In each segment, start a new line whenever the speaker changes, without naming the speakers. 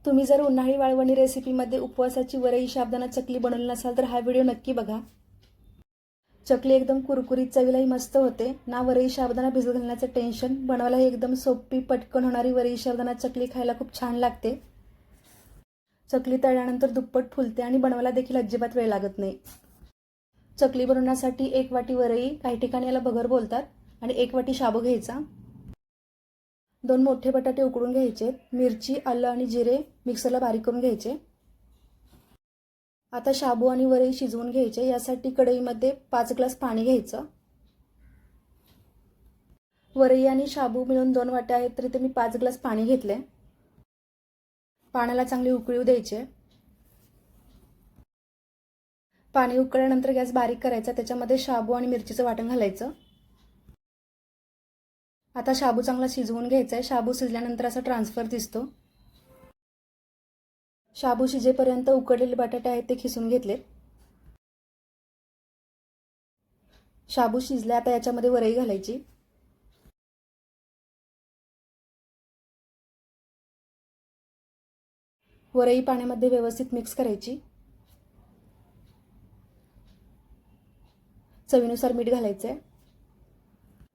तुम्ही जर उन्हाळी वाळवणी रेसिपीमध्ये उपवासाची वरई साबुदाणा चकली बनवली नसाल तर हा व्हिडिओ नक्की बघा। चकली एकदम कुरकुरीत, चवीलाही मस्त होते ना। वरई साबुदाणा भिजत घालण्याचं टेन्शन, बनवायला एकदम सोपी पटकन होणारी वरई साबुदाणा चकली खायला खूप छान लागते। चकली तळल्यानंतर दुप्पट फुलते आणि बनवायला देखील अजिबात वेळ लागत नाही। चकली बनवण्यासाठी 1 वाटी वरई, काही ठिकाणी याला भगर बोलतात, आणि 1 वाटी शाबू घ्यायचा। 2 मोठे बटाटे उकडून घ्यायचे। मिरची, आलं आणि जिरे मिक्सरला बारीक करून घ्यायचे। आता शाबू आणि वरई शिजवून घ्यायचे। यासाठी कढईमध्ये 5 ग्लास पाणी घ्यायचं। वरई आणि शाबू मिळून 2 वाट्या आहेत तरी ते मी 5 ग्लास पाणी घेतले। पाण्याला चांगली उकळी येऊ द्यायचे। पाणी उकळल्यानंतर गॅस बारीक करायचा, त्याच्यामध्ये शाबू आणि मिरचीचं वाटण घालायचं। आता शाबू चांगला शिजवून घ्यायचा आहे। शाबू शिजल्यानंतर असा ट्रान्सफर दिसतो। शाबू शिजेपर्यंत उकडलेले बटाटे आहेत ते खिसून घेतले। शाबू शिजले, आता याच्यामध्ये वरई घालायची। वरई पाण्यामध्ये व्यवस्थित मिक्स करायची। चवीनुसार मीठ घालायचे।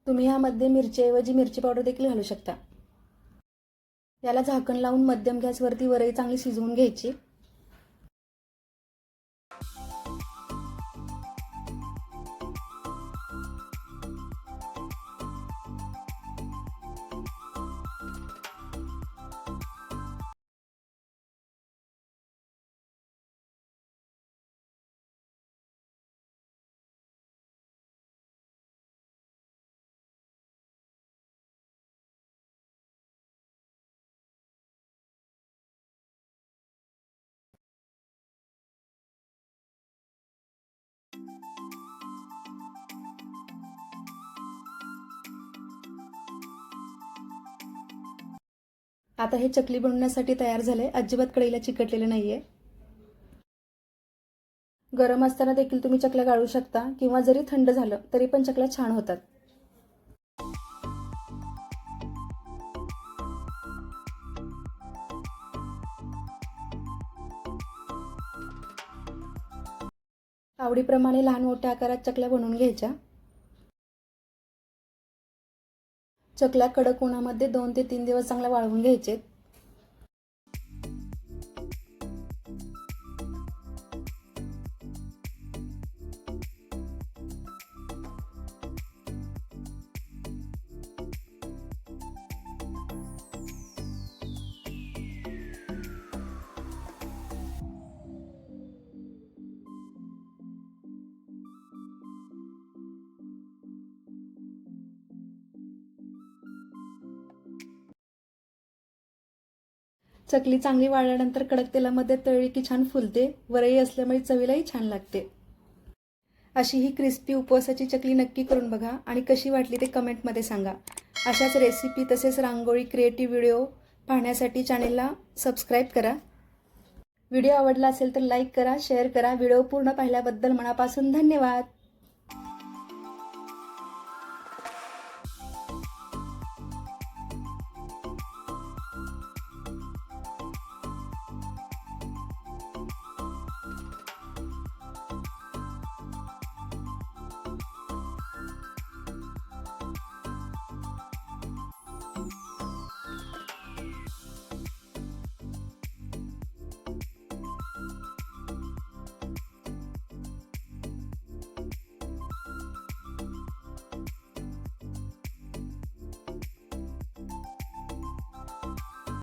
तुम्ही यामध्ये मिरचीऐवजी मिरची पावडर देखील घालू शकता। याला झाकण लावून मध्यम गॅसवरती वरई चांगली शिजवून घ्यायची। आता हे चकली बनवण्यासाठी तयार झाले। अजिबात कढईला चिकटलेले नाहीये। गरम असताना देखील तुम्ही चकल्या गाळू शकता किंवा जरी थंड झालं तरी पण चकल्या छान होतात। आवडीप्रमाणे लहान मोठ्या आकारात चकल्या बनवून घ्यायच्या। चकल्या कडक उन्हामध्ये 2 ते 3 दिवस चांगल्या वाळवून घ्यायचे। चकली चांगली वाळल्यानंतर कडक तेलामध्ये तळली की छान फुलते। वरई असल्यामुळे चवीलाही छान लागते। अशी ही क्रिस्पी उपवासाची चकली नक्की करून बघा आणि कशी वाटली ते कमेंटमध्ये सांगा। अशाच रेसिपी तसेच रांगोळी क्रिएटिव्ह व्हिडिओ पाहण्यासाठी चॅनेलला सबस्क्राईब करा। व्हिडिओ आवडला असेल तर लाईक करा, शेअर करा। व्हिडिओ पूर्ण पाहिल्याबद्दल मनापासून धन्यवाद।